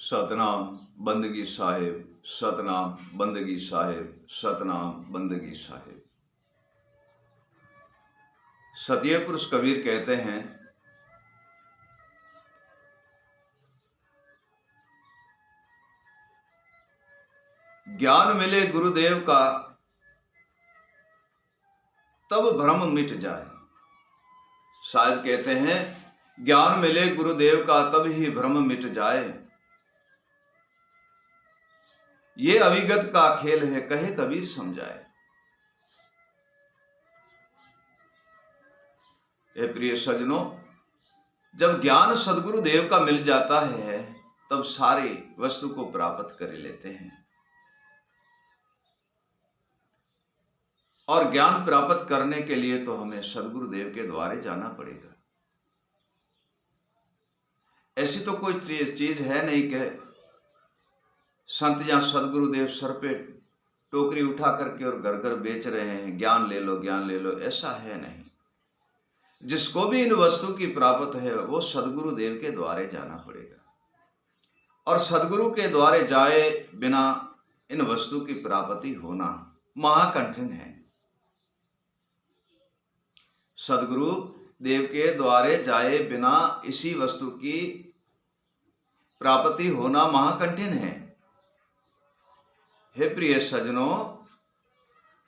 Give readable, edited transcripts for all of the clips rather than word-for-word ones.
सतनाम बंदगी साहिब, सतनाम बंदगी साहिब, सतनाम बंदगी साहिब। सतिये पुरुष कबीर कहते हैं, ज्ञान मिले गुरुदेव का तब भ्रम मिट जाए। साहिब कहते हैं, ज्ञान मिले गुरुदेव का तब ही भ्रम मिट जाए। ये अविगत का खेल है, कहे कबीर समझाए। हे प्रिय सज्जनों, जब ज्ञान सदगुरु देव का मिल जाता है तब सारी वस्तु को प्राप्त कर लेते हैं। और ज्ञान प्राप्त करने के लिए तो हमें सदगुरु देव के द्वारे जाना पड़ेगा। ऐसी तो कोई चीज है नहीं कि संत या सदगुरुदेव सर पे टोकरी उठा करके और घर घर बेच रहे हैं, ज्ञान ले लो ज्ञान ले लो, ऐसा है नहीं। जिसको भी इन वस्तु की प्राप्त है वो सदगुरुदेव के द्वारे जाना पड़ेगा। और सदगुरु के द्वारे जाए बिना इन वस्तु की प्राप्ति होना महाकठिन है। सदगुरु देव के द्वारे जाए बिना इसी वस्तु की प्राप्ति होना महाकठिन है। हे प्रिय सज्जनों,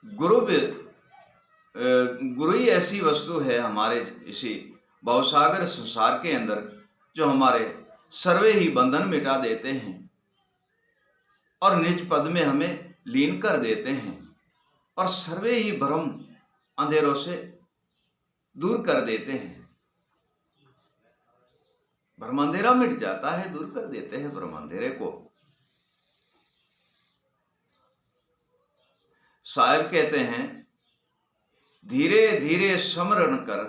गुरु ही ऐसी वस्तु है हमारे इसी भवसागर संसार के अंदर जो हमारे सर्वे ही बंधन मिटा देते हैं और निज पद में हमें लीन कर देते हैं और सर्वे ही भ्रम अंधेरों से दूर कर देते हैं। भ्रम अंधेरा मिट जाता है, दूर कर देते हैं भ्रम अंधेरे को। साहिब कहते हैं, धीरे धीरे स्मरण कर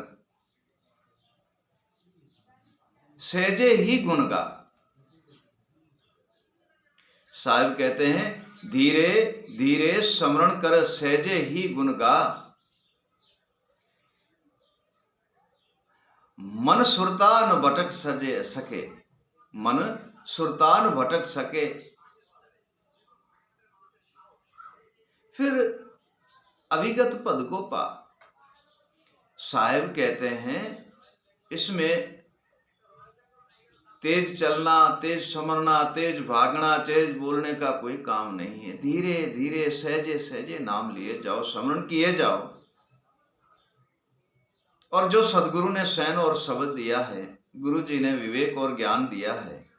सहजे ही गुण गा। साहिब कहते हैं, धीरे धीरे स्मरण कर सहजे ही गुण गा। मन सुरता न भटक सके, मन सुरता न भटक सके। फिर अविगत पद को पा। साहिब कहते हैं, इसमें तेज चलना, तेज समरना, तेज भागना, तेज बोलने का कोई काम नहीं है। धीरे धीरे सहजे सहजे नाम लिए जाओ, स्मरण किए जाओ। और जो सदगुरु ने सैन और शब्द दिया है, गुरु जी ने विवेक और ज्ञान दिया है,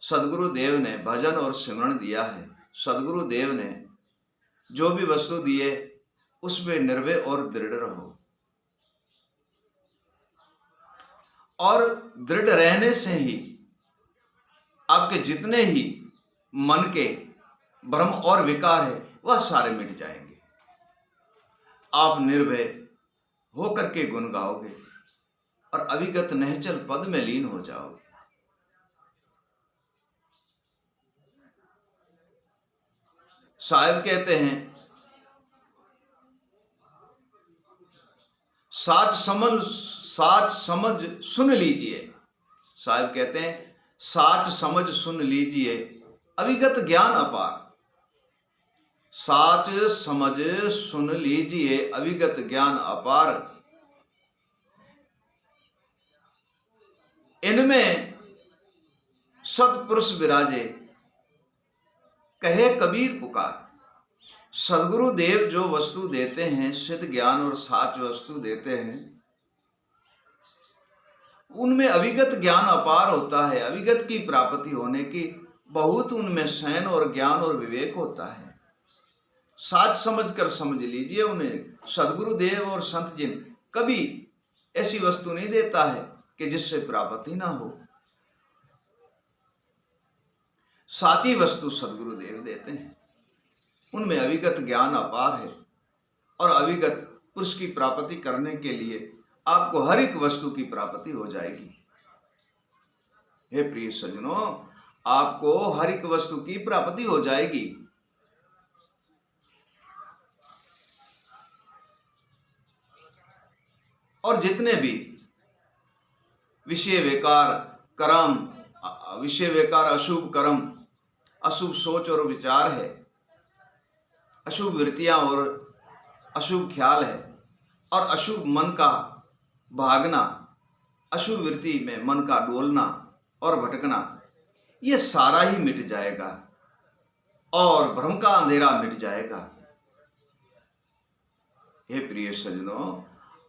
सदगुरु देव ने भजन और सिमरण दिया है, सदगुरु देव ने जो भी वस्तु दिए उसमें निर्भय और दृढ़ रहो। और दृढ़ रहने से ही आपके जितने ही मन के भ्रम और विकार है वह सारे मिट जाएंगे। आप निर्भय होकर के गुण गाओगे और अविगत निश्चल पद में लीन हो जाओगे। साहिब कहते हैं, साच समझ सुन लीजिए। साहिब कहते हैं, साच समझ सुन लीजिए, अविगत ज्ञान अपार। साच समझ सुन लीजिए, अविगत ज्ञान अपार। इनमें सतपुरुष विराजे, कहे कबीर पुकार। सदगुरु देव जो वस्तु देते हैं, सिद्ध ज्ञान और साच वस्तु देते हैं, उनमें अविगत ज्ञान अपार होता है। अविगत की प्राप्ति होने की बहुत उनमें सैन और ज्ञान और विवेक होता है। साच समझ कर समझ लीजिए उन्हें। सदगुरु देव और संत जिन कभी ऐसी वस्तु नहीं देता है कि जिससे प्राप्ति ना हो। साची वस्तु सदगुरु देव देते हैं, उनमें अविगत ज्ञान अपार है। और अविगत पुरुष की प्राप्ति करने के लिए आपको हर एक वस्तु की प्राप्ति हो जाएगी। हे प्रिय सज्जनों, आपको हर एक वस्तु की प्राप्ति हो जाएगी। और जितने भी विषय विकार कर्म, विषय विकार अशुभ कर्म अशुभ सोच और विचार है, अशुभ वृत्तियां और अशुभ ख्याल है, और अशुभ मन का भागना, अशुभ वृत्ति में मन का डोलना और भटकना, ये सारा ही मिट जाएगा और भ्रम का अंधेरा मिट जाएगा। हे प्रिय सज्जनों,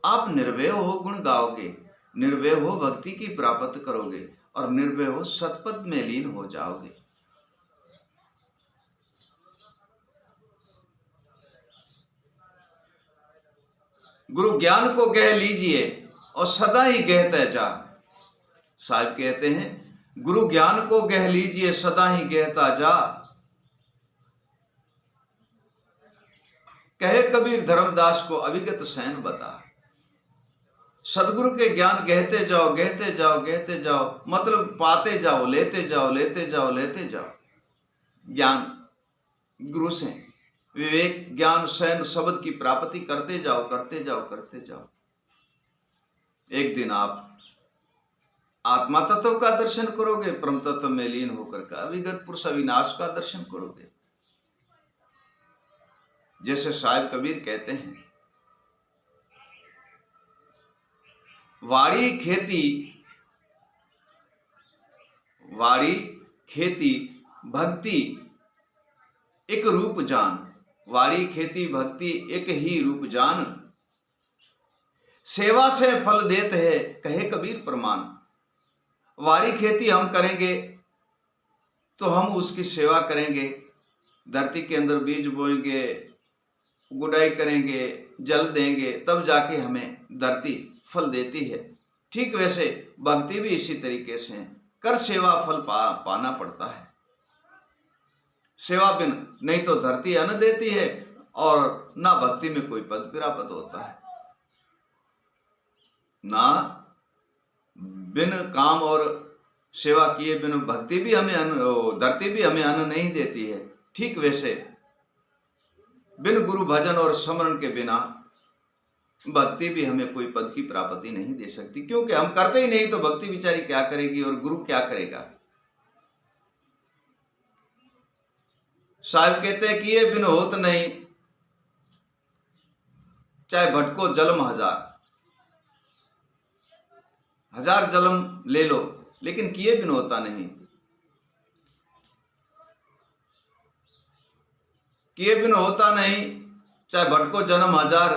आप निर्भय हो गुण गाओगे, निर्भय हो भक्ति की प्राप्त करोगे और निर्भय हो सतपथ में लीन हो जाओगे। गुरु ज्ञान को कह लीजिए और सदा ही कहते जा। साहिब कहते हैं, गुरु ज्ञान को कह लीजिए सदा ही कहता जा। कहे कबीर धर्मदास को अविगत सैन बता। सदगुरु के ज्ञान कहते जाओ, कहते जाओ, कहते जाओ, मतलब पाते जाओ, लेते जाओ, लेते जाओ, लेते जाओ। ज्ञान गुरु से विवेक ज्ञान सैन शब्द की प्राप्ति करते जाओ, करते जाओ, करते जाओ। एक दिन आप आत्मा तत्व का दर्शन करोगे, परम तत्व में लीन होकर का अविगत पुरुष अविनाश का दर्शन करोगे। जैसे साहिब कबीर कहते हैं, वाड़ी खेती भक्ति एक रूप जान। वाड़ी खेती भक्ति एक ही रूप जान। सेवा से फल देते है कहे कबीर प्रमाण। वाड़ी खेती हम करेंगे तो हम उसकी सेवा करेंगे, धरती के अंदर बीज बोएंगे, गुड़ाई करेंगे, जल देंगे, तब जाके हमें धरती फल देती है। ठीक वैसे भक्ति भी इसी तरीके से है, कर सेवा फल पाना पड़ता है। सेवा बिन नहीं तो धरती अन्न देती है और ना भक्ति में कोई पद प्राप्त होता है, ना बिन काम और सेवा किए बिन भक्ति भी हमें अन्न, धरती भी हमें अन्न नहीं देती है। ठीक वैसे बिन गुरु भजन और स्मरण के बिना भक्ति भी हमें कोई पद की प्राप्ति नहीं दे सकती, क्योंकि हम करते ही नहीं तो भक्ति बिचारी क्या करेगी और गुरु क्या करेगा। साहिब कहते हैं कि ये बिन होत नहीं, चाहे भटको जन्म हजार जन्म ले लो, लेकिन किए बिन होता नहीं। किए बिन होता नहीं, चाहे भटको जन्म हजार।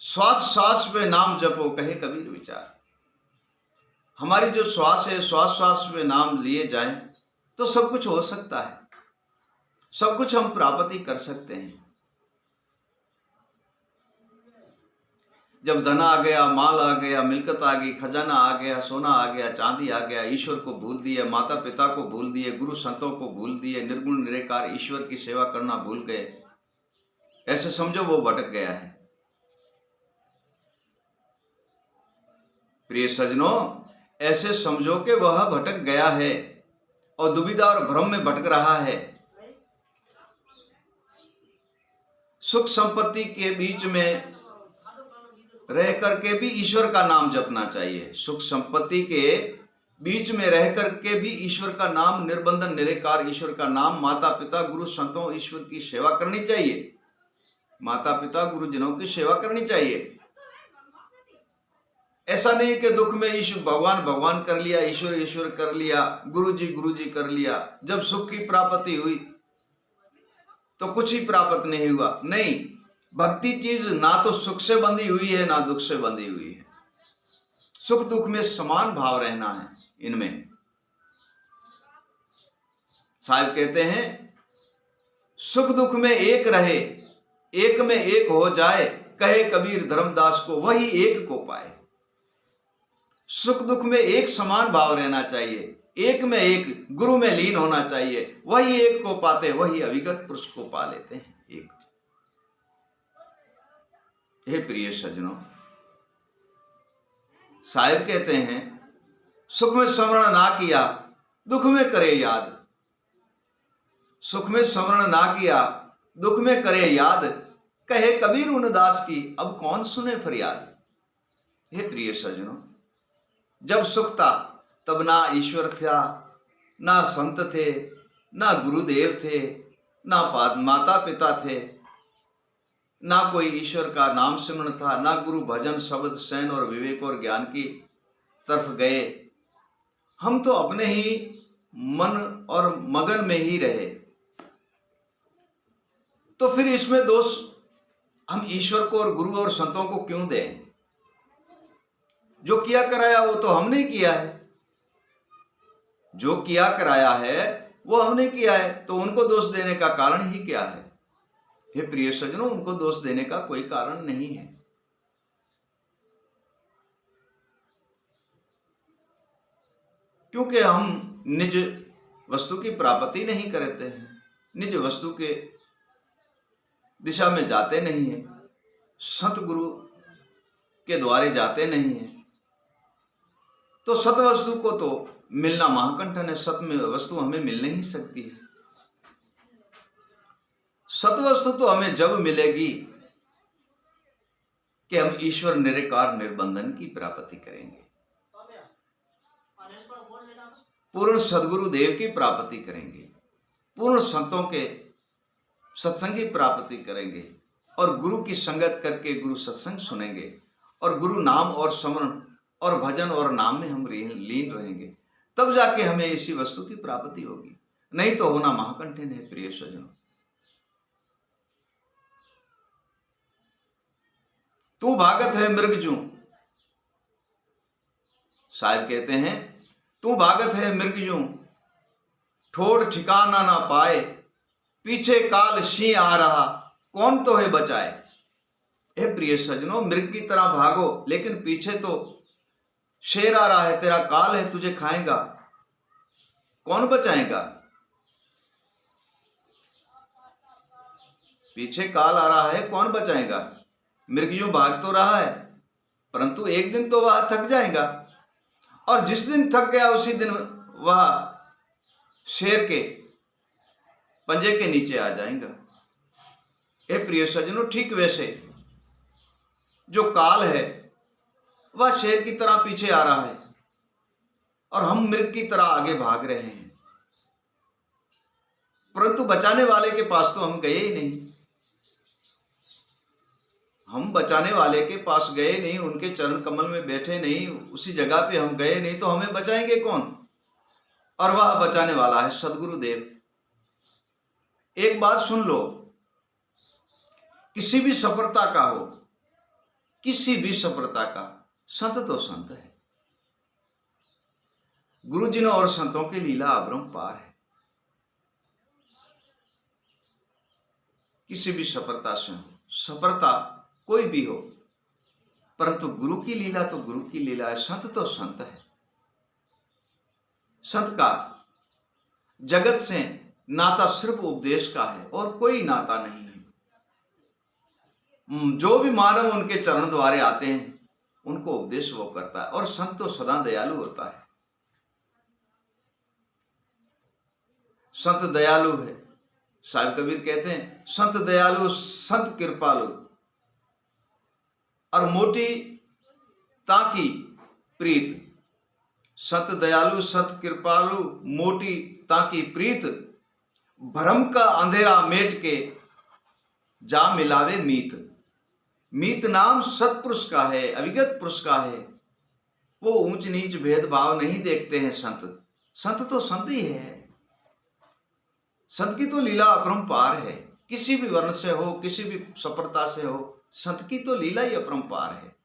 श्वास श्वास पे नाम जपो कहे कबीर विचार। हमारी जो श्वास है, श्वास श्वास पे नाम लिए जाए तो सब कुछ हो सकता है, सब कुछ हम प्राप्ति कर सकते हैं। जब धन आ गया, माल आ गया, मिल्कत आ गई, खजाना आ गया, सोना आ गया, चांदी आ गया, ईश्वर को भूल दिए, माता पिता को भूल दिए, गुरु संतों को भूल दिए, निर्गुण निराकार ईश्वर की सेवा करना भूल गए, ऐसे समझो वो भटक गया है। प्रिय सज्जनों, ऐसे समझो कि वह भटक गया है और दुविधा और भ्रम में भटक रहा है। सुख संपत्ति के बीच में रह करके भी ईश्वर का नाम जपना चाहिए। सुख संपत्ति के बीच में रह करके भी ईश्वर का नाम, निर्बंधन निराकार ईश्वर का नाम, माता पिता गुरु संतों ईश्वर की सेवा करनी चाहिए। माता पिता गुरुजनों की सेवा करनी चाहिए। ऐसा नहीं कि दुख में ईश्वर भगवान भगवान कर लिया, ईश्वर ईश्वर कर लिया, गुरु जी कर लिया, जब सुख की प्राप्ति हुई तो कुछ ही प्राप्त नहीं हुआ। नहीं, भक्ति चीज ना तो सुख से बंधी हुई है ना दुख से बंधी हुई है। सुख दुख में समान भाव रहना है इनमें। साहिब कहते हैं, सुख दुख में एक रहे, एक में एक हो जाए, कहे कबीर धर्मदास को वही एक को पाए। सुख दुख में एक समान भाव रहना चाहिए, एक में एक गुरु में लीन होना चाहिए, वही एक को पाते, वही अविगत पुरुष को पा लेते हैं एक। हे प्रिय सज्जनों, साहिब कहते हैं, सुख में स्मरण ना किया दुख में करे याद। सुख में स्मरण ना किया दुख में करे याद, कहे कबीर उन दास की अब कौन सुने फरियाद। हे प्रिय सज्जनों, जब सुख था तब ना ईश्वर था ना संत थे, ना गुरुदेव थे, ना माता पिता थे, ना कोई ईश्वर का नाम सिमरन था, ना गुरु भजन शब्द सैन और विवेक और ज्ञान की तरफ गए। हम तो अपने ही मन और मगन में ही रहे। तो फिर इसमें दोष हम ईश्वर को और गुरु और संतों को क्यों दें? जो किया कराया वो तो हमने किया है, जो किया कराया है वो हमने किया है, तो उनको दोष देने का कारण ही क्या है? हे प्रिय सज्जनों, उनको दोष देने का कोई कारण नहीं है। क्योंकि हम निज वस्तु की प्राप्ति नहीं करते हैं, निज वस्तु के दिशा में जाते नहीं है, सत गुरु के द्वारे जाते नहीं है, तो सत वस्तु को तो मिलना महाकंठन है। सत में वस्तु हमें मिल नहीं सकती है। सत वस्तु तो हमें जब मिलेगी कि हम ईश्वर निराकार निर्बंधन की प्राप्ति करेंगे, पूर्ण सदगुरु देव की प्राप्ति करेंगे, पूर्ण संतों के सत्संग की प्राप्ति करेंगे और गुरु की संगत करके गुरु सत्संग सुनेंगे और गुरु नाम और स्मरण और भजन और नाम में हम लीन रहेंगे, तब जाके हमें इसी वस्तु की प्राप्ति होगी। नहीं तो होना महाकंठिन है प्रिय सज्जनों। तू भागत है मृग जू, साहब कहते हैं तू भागत है मृग जू, ठोड़ ठिकाना ना पाए, पीछे काल शी आ रहा, कौन तो है बचाए। हे प्रिय सज्जनों, मृग की तरह भागो, लेकिन पीछे तो शेर आ रहा है, तेरा काल है, तुझे खाएगा, कौन बचाएगा। पीछे काल आ रहा है, कौन बचाएगा। मृग यूं भाग तो रहा है, परंतु एक दिन तो वह थक जाएगा, और जिस दिन थक गया उसी दिन वह शेर के पंजे के नीचे आ जाएगा। हे प्रिय सज्जनों, ठीक वैसे जो काल है वह शेर की तरह पीछे आ रहा है और हम मृग की तरह आगे भाग रहे हैं, परंतु बचाने वाले के पास तो हम गए ही नहीं। हम बचाने वाले के पास गए नहीं, उनके चरण कमल में बैठे नहीं, उसी जगह पे हम गए नहीं, तो हमें बचाएंगे कौन। और वह बचाने वाला है सदगुरु देव। एक बात सुन लो, किसी भी सफलता का हो, किसी भी सफलता का, संत तो संत है। गुरुजनों और संतों की लीला अपरंपार है। किसी भी सफलता से हो, सफलता कोई भी हो, परंतु गुरु की लीला तो गुरु की लीला है। संत तो संत है। संत का जगत से नाता सिर्फ उपदेश का है और कोई नाता नहीं है। जो भी मानव उनके चरण द्वारे आते हैं उनको उपदेश वो करता है, और संत तो सदा दयालु होता है। संत दयालु है। साहिब कबीर कहते हैं संत दयालु संत कृपालु, और मोटी ताकि प्रीत। संत दयालु संत कृपालु, मोटी ताकि प्रीत, भ्रम का अंधेरा मेट के जा मिलावे मीत। मीत नाम सत्पुरुष का है, अविगत पुरुष का है। वो ऊंच नीच भेदभाव नहीं देखते हैं संत। संत तो संत ही है। संत की तो लीला अपरंपार है। किसी भी वर्ण से हो, किसी भी सफलता से हो, संत की तो लीला ही अपरंपार है।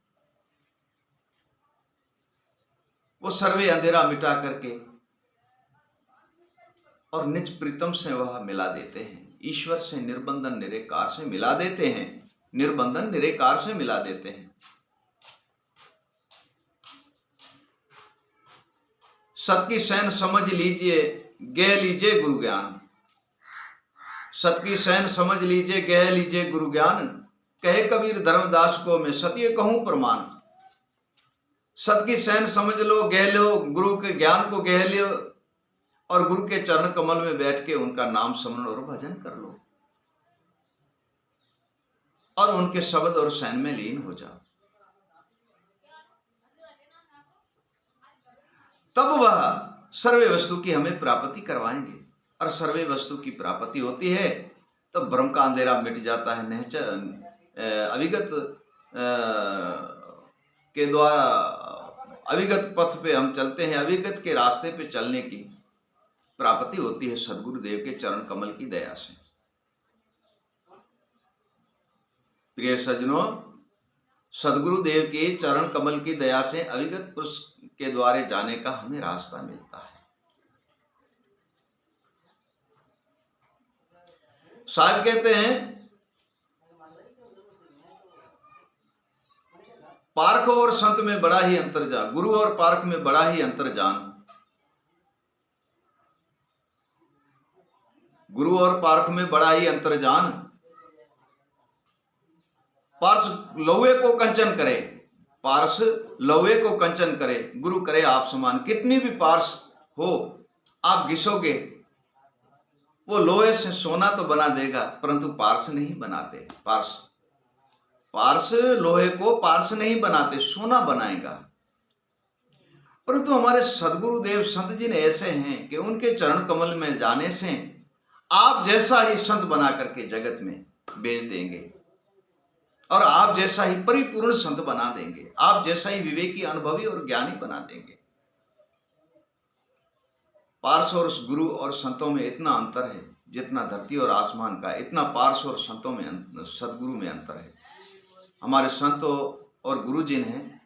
वो सर्वे अंधेरा मिटा करके और निज प्रीतम से वह मिला देते हैं। ईश्वर से निर्बंधन निरेकार से मिला देते हैं, निर्बंधन निरेकार से मिला देते हैं। सत की सैन समझ लीजिए, गह लीजिए गुरु ज्ञान। सत की सैन समझ लीजिए, गह लीजिए गुरु ज्ञान। कहे कबीर धर्मदास को, मैं सत्य कहूं प्रमाण। सत की सैन समझ लो, गह लो, गुरु के ज्ञान को गह लो, और गुरु के चरण कमल में बैठ के उनका नाम स्मरण और भजन कर लो, और उनके शब्द और सैन में लीन हो जाओ। तब वह सर्वे वस्तु की हमें प्राप्ति करवाएंगे। और सर्वे वस्तु की प्राप्ति होती है तो ब्रह्म का अंधेरा मिट जाता है। अविगत के द्वारा अविगत पथ पे हम चलते हैं, अविगत के रास्ते पे चलने की प्राप्ति होती है सदगुरु देव के चरण कमल की दया से। प्रिय सज्जनों, सदगुरु देव के चरण कमल की दया से अविगत पुरुष के द्वारे जाने का हमें रास्ता मिलता है। साहब कहते हैं पारख और संत में बड़ा ही अंतर जान, गुरु और पारख में बड़ा ही अंतर जान। गुरु और पारख में बड़ा ही अंतर जान। पार्श लौहे को कंचन करे, पार्श लौहे को कंचन करे, गुरु करे आप समान। कितनी भी पार्श हो आप घिसोगे वो लोहे से सोना तो बना देगा, परंतु पार्श नहीं बनाते। पार्श लोहे को पार्श नहीं बनाते, सोना बनाएगा। परंतु हमारे सदगुरु देव संत जी ने ऐसे हैं कि उनके चरण कमल में जाने से आप जैसा ही संत बना करके जगत में भेज देंगे और आप जैसा ही परिपूर्ण संत बना देंगे, आप जैसा ही विवेकी, अनुभवी और ज्ञानी बना देंगे। पार्श और गुरु और संतों में इतना अंतर है जितना धरती और आसमान का, इतना पार्श और संतों में, सदगुरु में अंतर है। हमारे संतों और गुरु जिन हैं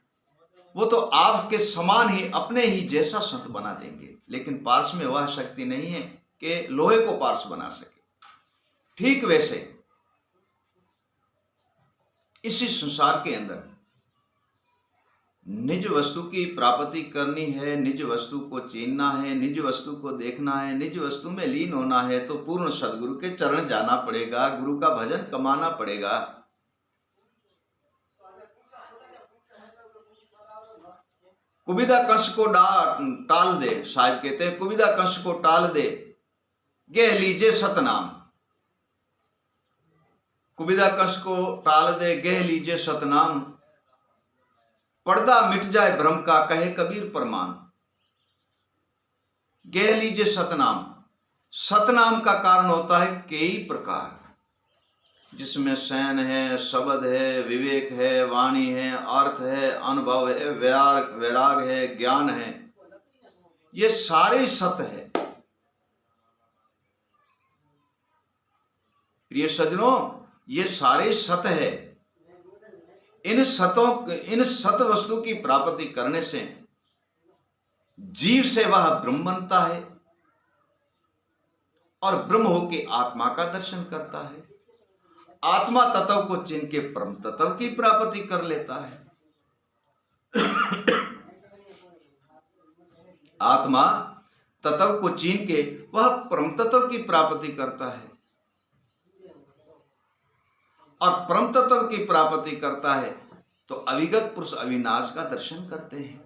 वो तो आपके समान ही, अपने ही जैसा संत बना देंगे, लेकिन पार्श में वह शक्ति नहीं है कि लोहे को पार्श बना सके। ठीक वैसे इसी संसार के अंदर निज वस्तु की प्राप्ति करनी है, निज वस्तु को चीनना है, निज वस्तु को देखना है, निज वस्तु में लीन होना है तो पूर्ण सदगुरु के चरण जाना पड़ेगा, गुरु का भजन कमाना पड़ेगा। कुबिदा कंस को टाल दे, साहिब कहते हैं कुबिदा कंस को टाल दे, गेह लीजिए सतनाम। कुबिदा कंस को टाल दे, गेह लीजिए सतनाम, पर्दा मिट जाए भ्रम का, कहे कबीर परमान। गेह लीजिए सतनाम। सतनाम का कारण होता है कई प्रकार, जिसमें सैन है, शब्द है, विवेक है, वाणी है, अर्थ है, अनुभव है, वैराग है, ज्ञान है, ये सारे सत है। प्रिय सज्जनों, ये सारे सत है। इन सत वस्तु की प्राप्ति करने से जीव से वह ब्रह्म बनता है और ब्रह्म होके आत्मा का दर्शन करता है। आत्मा तत्व को चिन्ह के परम तत्व की प्राप्ति कर लेता है। आत्मा तत्व को चिन्ह के वह परम तत्व की प्राप्ति करता है और परम तत्व की प्राप्ति करता है तो अविगत पुरुष अविनाश का दर्शन करते हैं।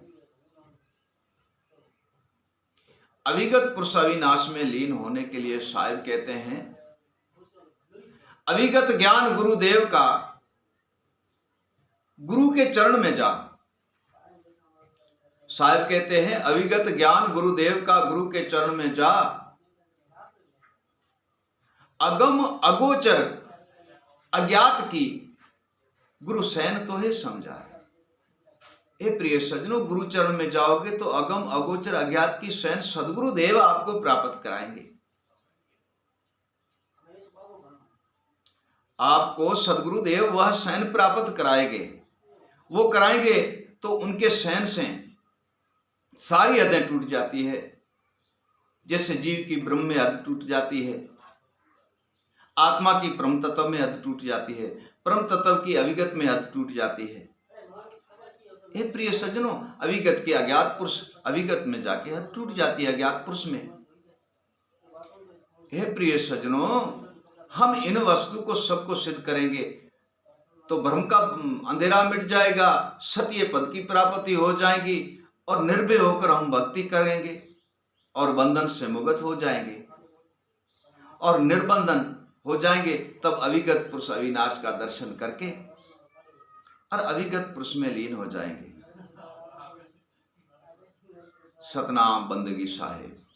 अविगत पुरुष अविनाश में लीन होने के लिए साहिब कहते हैं अविगत ज्ञान गुरुदेव का, गुरु के चरण में जा। साहिब कहते हैं अविगत ज्ञान गुरुदेव का, गुरु के चरण में जा। अगम अगोचर अज्ञात की गुरु सैन तो है समझा। हे प्रिय सज्जनों, गुरु चरण में जाओगे तो अगम अगोचर अज्ञात की सैन सदगुरु देव आपको प्राप्त कराएंगे। आपको सदगुरु देव वह सैन प्राप्त कराएंगे। वो कराएंगे तो उनके सैन से सारी हदें टूट जाती है। जैसे जीव की ब्रह्म में हद टूट जाती है, आत्मा की परम तत्व में हद टूट जाती है, परम तत्व की अविगत में हद टूट जाती है। हे प्रिय सज्जनों, अविगत के अज्ञात पुरुष अविगत में जाके हद टूट जाती है अज्ञात पुरुष में। हे प्रिय सज्जनों, हम इन वस्तु को सबको सिद्ध करेंगे तो भ्रम का अंधेरा मिट जाएगा, सत्य पद की प्राप्ति हो जाएगी और निर्भय होकर हम भक्ति करेंगे और बंधन से मुक्त हो जाएंगे और निर्बंधन हो जाएंगे। तब अविगत पुरुष अविनाश का दर्शन करके और अविगत पुरुष में लीन हो जाएंगे। सतनाम बंदगी साहिब।